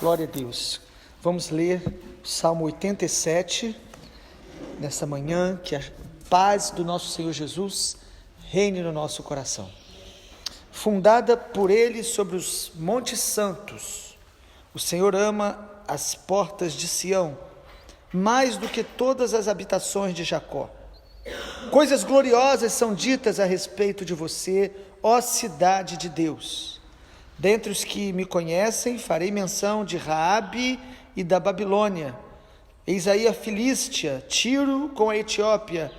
Glória a Deus. Vamos ler o Salmo 87, nessa manhã, que a paz do nosso Senhor Jesus reine no nosso coração. Fundada por Ele sobre os montes santos, o Senhor ama as portas de Sião, mais do que todas as habitações de Jacó. Coisas gloriosas são ditas a respeito de você, ó cidade de Deus. Dentre os que me conhecem, farei menção de Raabe e da Babilônia. Eis aí a Filístia, Tiro com a Etiópia.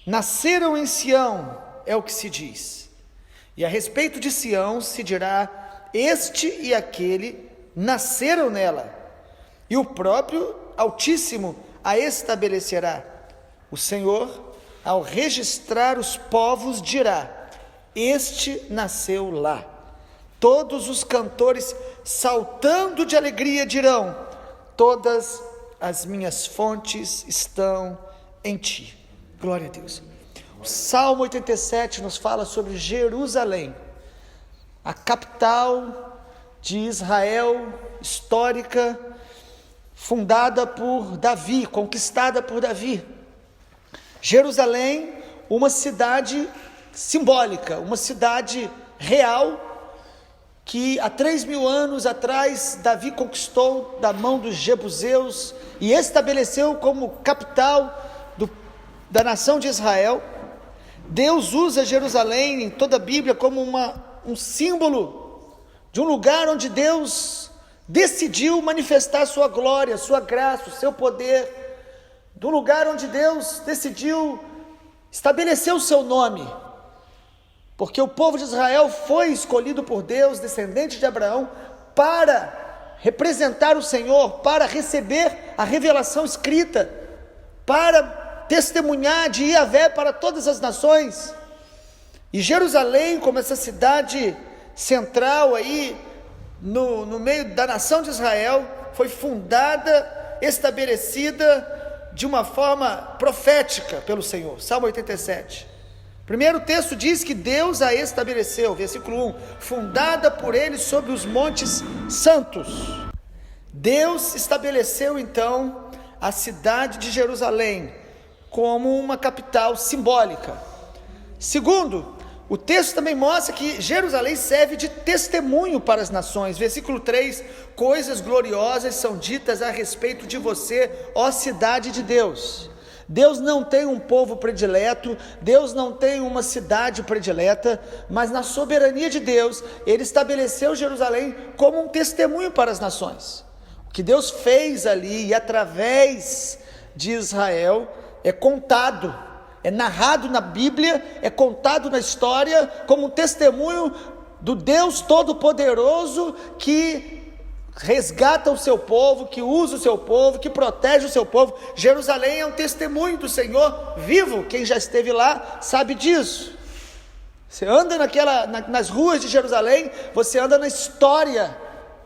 Nasceram em Sião, é o que se diz. E a respeito de Sião se dirá, este e aquele nasceram nela. E o próprio Altíssimo a estabelecerá. O Senhor, ao registrar os povos, dirá, este nasceu lá. Todos os cantores, saltando de alegria, dirão, todas as minhas fontes estão em ti. Glória a Deus. O Salmo 87 nos fala sobre Jerusalém, a capital de Israel, histórica, fundada por Davi, conquistada por Davi. Jerusalém, uma cidade simbólica, uma cidade real, que há 3.000 anos atrás Davi conquistou da mão dos jebuseus e estabeleceu como capital da nação de Israel. Deus usa Jerusalém em toda a Bíblia como um símbolo de um lugar onde Deus decidiu manifestar sua glória, sua graça, o seu poder, de um lugar onde Deus decidiu estabelecer o seu nome. Porque o povo de Israel foi escolhido por Deus, descendente de Abraão, para representar o Senhor, para receber a revelação escrita, para testemunhar de Yahvé para todas as nações. E Jerusalém, como essa cidade central aí, no meio da nação de Israel, foi fundada, estabelecida de uma forma profética pelo Senhor. Salmo 87. Primeiro texto diz que Deus a estabeleceu, versículo 1, fundada por Ele sobre os montes santos. Deus estabeleceu então a cidade de Jerusalém como uma capital simbólica. Segundo, o texto também mostra que Jerusalém serve de testemunho para as nações. Versículo 3, coisas gloriosas são ditas a respeito de você, ó cidade de Deus. Deus não tem um povo predileto, Deus não tem uma cidade predileta, mas na soberania de Deus, Ele estabeleceu Jerusalém como um testemunho para as nações. O que Deus fez ali e através de Israel é contado, é narrado na Bíblia, é contado na história como um testemunho do Deus Todo-Poderoso que resgata o seu povo, que usa o seu povo, que protege o seu povo. Jerusalém é um testemunho do Senhor vivo. Quem já esteve lá sabe disso. Você anda nas ruas de Jerusalém, você anda na história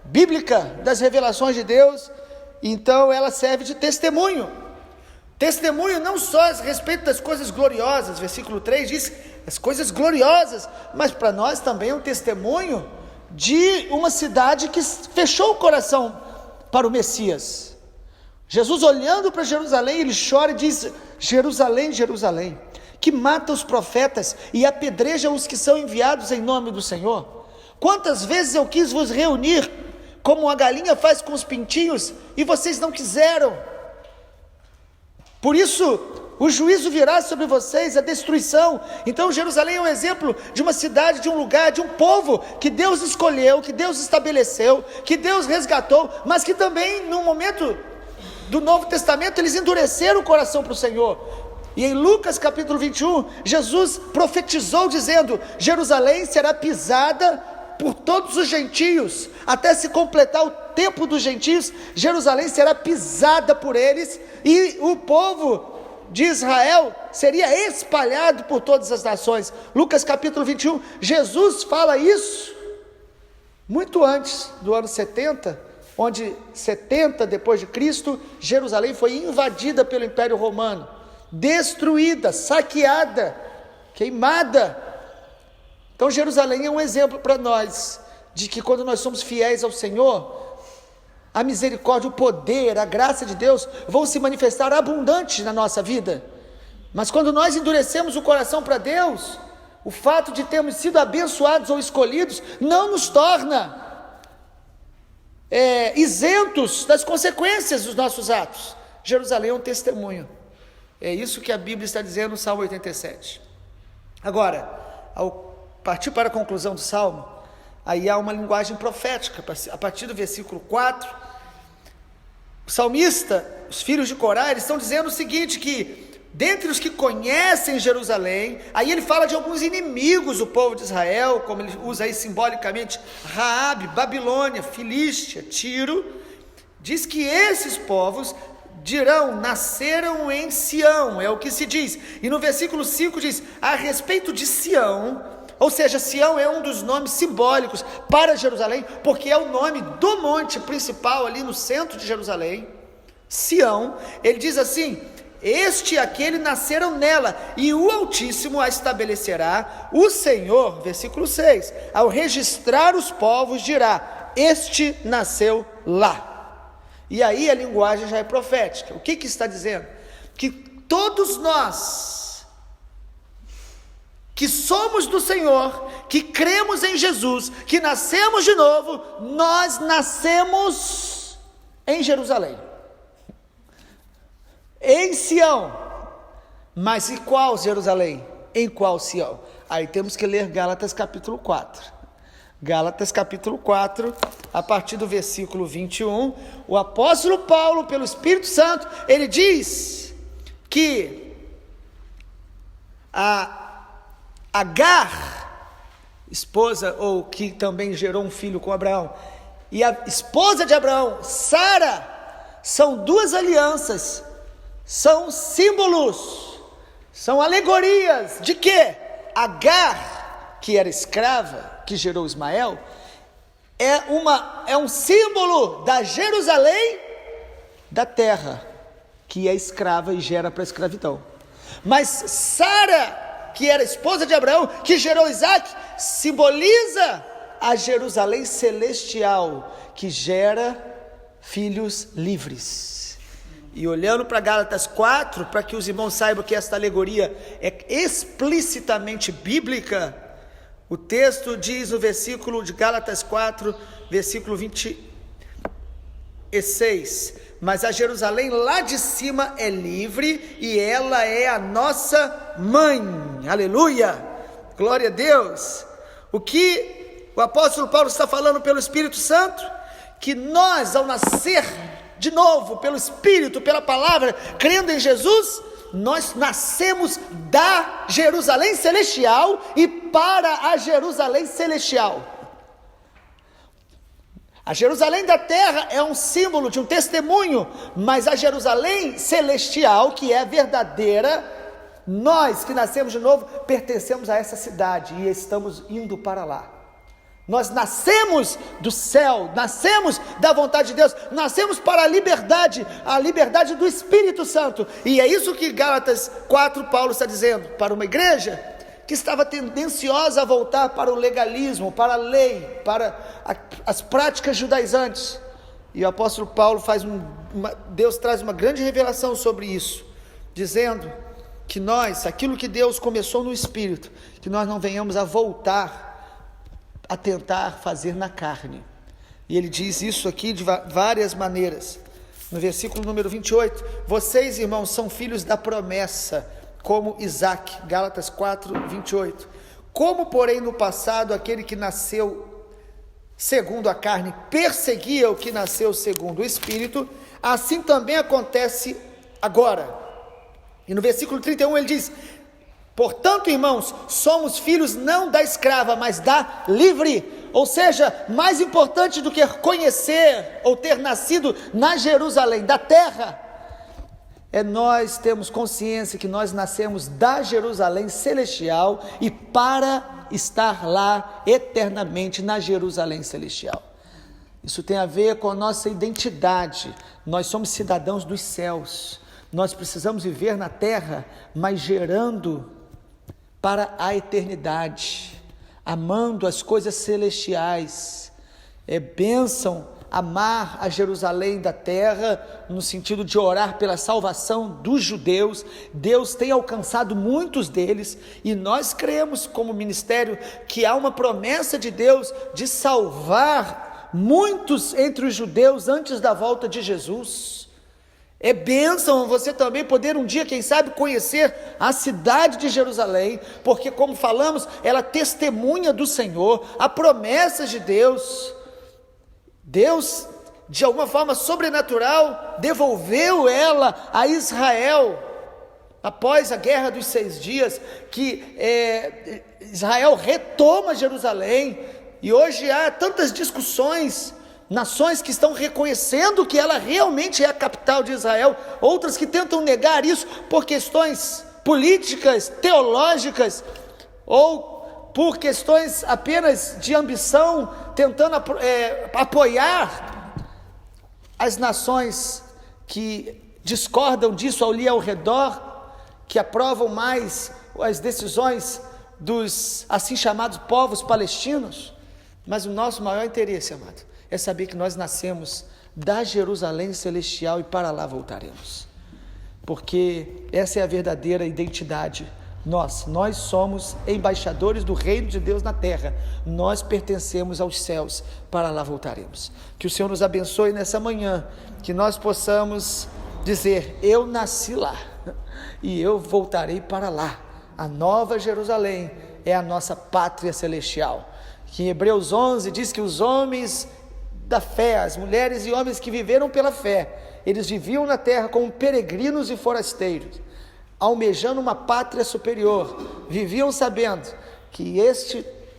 bíblica das revelações de Deus, então ela serve de testemunho. Testemunho não só a respeito das coisas gloriosas, versículo 3 diz, as coisas gloriosas, mas para nós também é um testemunho de uma cidade que fechou o coração para o Messias. Jesus, olhando para Jerusalém, ele chora e diz, Jerusalém, Jerusalém, que mata os profetas e apedreja os que são enviados em nome do Senhor. Quantas vezes eu quis vos reunir, como a galinha faz com os pintinhos, e vocês não quiseram. Por isso, o juízo virá sobre vocês, a destruição. Então Jerusalém é um exemplo de uma cidade, de um lugar, de um povo que Deus escolheu, que Deus estabeleceu, que Deus resgatou, mas que também no momento do Novo Testamento eles endureceram o coração para o Senhor. E em Lucas capítulo 21, Jesus profetizou dizendo, Jerusalém será pisada por todos os gentios, até se completar o tempo dos gentios, Jerusalém será pisada por eles, e o povo de Israel seria espalhado por todas as nações. Lucas capítulo 21, Jesus fala isso muito antes do ano 70, onde 70 depois de Cristo, Jerusalém foi invadida pelo Império Romano, destruída, saqueada, queimada. Então Jerusalém é um exemplo para nós, de que quando nós somos fiéis ao Senhor, a misericórdia, o poder, a graça de Deus vão se manifestar abundantes na nossa vida. Mas quando nós endurecemos o coração para Deus, o fato de termos sido abençoados ou escolhidos não nos torna isentos das consequências dos nossos atos. Jerusalém é um testemunho. É isso que a Bíblia está dizendo no Salmo 87. Agora, ao partir para a conclusão do Salmo, aí há uma linguagem profética. A partir do versículo 4, o salmista, os filhos de Corá, eles estão dizendo o seguinte, que dentre os que conhecem Jerusalém, aí ele fala de alguns inimigos do povo de Israel, como ele usa aí simbolicamente, Raabe, Babilônia, Filístia, Tiro, diz que esses povos dirão, nasceram em Sião, é o que se diz. E no versículo 5 diz, a respeito de Sião, ou seja, Sião é um dos nomes simbólicos para Jerusalém, porque é o nome do monte principal ali no centro de Jerusalém, Sião. Ele diz assim, este e aquele nasceram nela, e o Altíssimo a estabelecerá, o Senhor, versículo 6, ao registrar os povos dirá, este nasceu lá. E aí a linguagem já é profética. O que está dizendo? Que todos nós, que somos do Senhor, que cremos em Jesus, que nascemos de novo, nós nascemos em Jerusalém, em Sião. Mas e qual Jerusalém? Em qual Sião? Aí temos que ler Gálatas capítulo 4. Gálatas capítulo 4, a partir do versículo 21, o apóstolo Paulo, pelo Espírito Santo, ele diz que a Agar, esposa, ou que também gerou um filho com Abraão, e a esposa de Abraão, Sara, são duas alianças, são símbolos, são alegorias de quê? Agar, que era escrava, que gerou Ismael, é um símbolo da Jerusalém da terra, que é escrava e gera para a escravidão. Mas Sara, que era esposa de Abraão, que gerou Isaac, simboliza a Jerusalém celestial, que gera filhos livres. E olhando para Gálatas 4, para que os irmãos saibam que esta alegoria é explicitamente bíblica, o texto diz no versículo de Gálatas 4, versículo 26, mas a Jerusalém lá de cima é livre e ela é a nossa mãe, aleluia, glória a Deus. O que o apóstolo Paulo está falando pelo Espírito Santo? Que nós, ao nascer de novo pelo Espírito, pela palavra, crendo em Jesus, nós nascemos da Jerusalém celestial e para a Jerusalém celestial. A Jerusalém da terra é um símbolo de um testemunho, mas a Jerusalém celestial, que é verdadeira, nós que nascemos de novo, pertencemos a essa cidade e estamos indo para lá. Nós nascemos do céu, nascemos da vontade de Deus, nascemos para a liberdade do Espírito Santo. E é isso que Gálatas 4, Paulo está dizendo para uma igreja que estava tendenciosa a voltar para o legalismo, para a lei, para as práticas judaizantes. E o apóstolo Paulo Deus traz uma grande revelação sobre isso, dizendo que nós, aquilo que Deus começou no Espírito, que nós não venhamos a voltar a tentar fazer na carne. E ele diz isso aqui de várias maneiras. No versículo número 28, vocês, irmãos, são filhos da promessa, como Isaac, Gálatas 4, 28. Como, porém, no passado, aquele que nasceu segundo a carne perseguia o que nasceu segundo o Espírito, assim também acontece agora. E no versículo 31 ele diz, portanto, irmãos, somos filhos não da escrava, mas da livre. Ou seja, mais importante do que conhecer ou ter nascido na Jerusalém da terra, é nós termos consciência que nós nascemos da Jerusalém celestial e para estar lá eternamente na Jerusalém celestial. Isso tem a ver com a nossa identidade. Nós somos cidadãos dos céus. Nós precisamos viver na terra, mas gerando para a eternidade, amando as coisas celestiais. É bênção amar a Jerusalém da terra, no sentido de orar pela salvação dos judeus. Deus tem alcançado muitos deles, e nós cremos como ministério que há uma promessa de Deus de salvar muitos entre os judeus antes da volta de Jesus. É bênção você também poder um dia, quem sabe, conhecer a cidade de Jerusalém, porque, como falamos, ela testemunha do Senhor, a promessa de Deus. Deus, de alguma forma sobrenatural, devolveu ela a Israel, após a guerra dos 6 dias, que Israel retoma Jerusalém, e hoje há tantas discussões, nações que estão reconhecendo que ela realmente é a capital de Israel, outras que tentam negar isso por questões políticas, teológicas, ou por questões apenas de ambição, tentando apoiar as nações que discordam disso ali ao redor, que aprovam mais as decisões dos assim chamados povos palestinos. Mas o nosso maior interesse, amado, é saber que nós nascemos da Jerusalém celestial e para lá voltaremos, porque essa é a verdadeira identidade. Nós somos embaixadores do reino de Deus na terra, nós pertencemos aos céus, para lá voltaremos. Que o Senhor nos abençoe nessa manhã, que nós possamos dizer: eu nasci lá e eu voltarei para lá. A nova Jerusalém é a nossa pátria celestial, que em Hebreus 11 diz que os homens da fé, as mulheres e homens que viveram pela fé, eles viviam na terra como peregrinos e forasteiros, almejando uma pátria superior, viviam sabendo que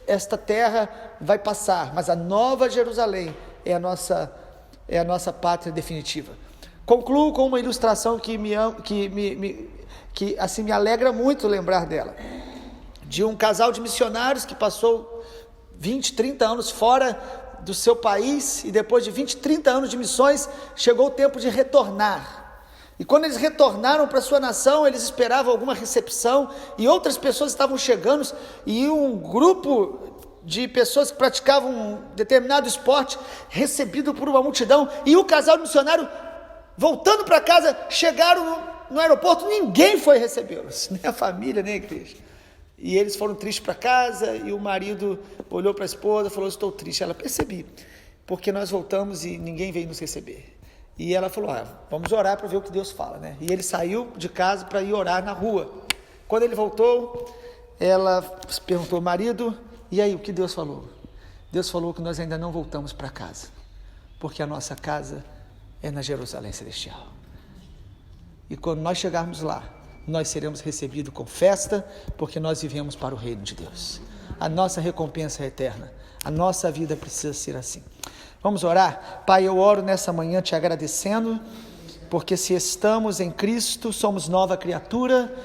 esta terra vai passar, mas a nova Jerusalém é a nossa pátria definitiva. Concluo com uma ilustração que assim me alegra muito lembrar dela, de um casal de missionários que passou 20, 30 anos fora do seu país, e depois de 20, 30 anos de missões, chegou o tempo de retornar. E quando eles retornaram para sua nação, eles esperavam alguma recepção, e outras pessoas estavam chegando, e um grupo de pessoas que praticavam um determinado esporte, recebido por uma multidão, e o casal de missionário, voltando para casa, chegaram no aeroporto, ninguém foi recebê-los, nem a família, nem a igreja. E eles foram tristes para casa, e o marido olhou para a esposa e falou: estou triste. Ela: percebi, porque nós voltamos e ninguém veio nos receber. E ela falou: vamos orar para ver o que Deus fala, né? E ele saiu de casa para ir orar na rua. Quando ele voltou, ela perguntou: marido, e aí, o que Deus falou? Deus falou que nós ainda não voltamos para casa, porque a nossa casa é na Jerusalém celestial. E quando nós chegarmos lá, nós seremos recebidos com festa, porque nós vivemos para o reino de Deus. A nossa recompensa é eterna, a nossa vida precisa ser assim. Vamos orar? Pai, eu oro nessa manhã te agradecendo, porque se estamos em Cristo, somos nova criatura,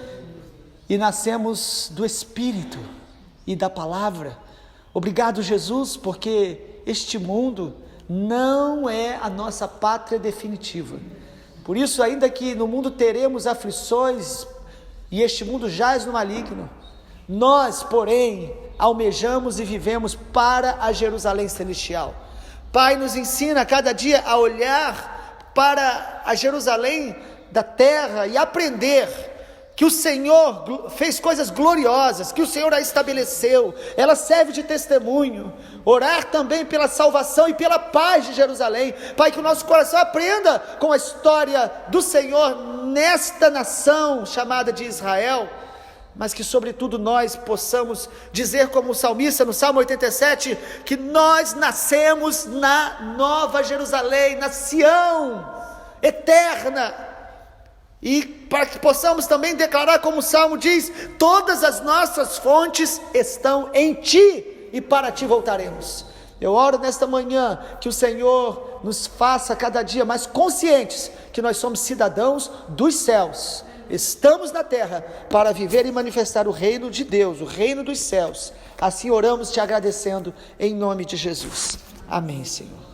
e nascemos do Espírito e da Palavra. Obrigado, Jesus, porque este mundo não é a nossa pátria definitiva. Por isso, ainda que no mundo teremos aflições, e este mundo jaz no maligno, nós, porém, almejamos e vivemos para a Jerusalém celestial. Pai, nos ensina a cada dia a olhar para a Jerusalém da terra e aprender que o Senhor fez coisas gloriosas, que o Senhor a estabeleceu, ela serve de testemunho. Orar também pela salvação e pela paz de Jerusalém. Pai, que o nosso coração aprenda com a história do Senhor nesta nação chamada de Israel, mas que sobretudo nós possamos dizer como o salmista no Salmo 87, que nós nascemos na nova Jerusalém, na Sião eterna. E para que possamos também declarar, como o Salmo diz: todas as nossas fontes estão em Ti, e para Ti voltaremos. Eu oro nesta manhã que o Senhor nos faça cada dia mais conscientes que nós somos cidadãos dos céus. Estamos na terra para viver e manifestar o reino de Deus, o reino dos céus. Assim oramos te agradecendo em nome de Jesus. Amém, Senhor.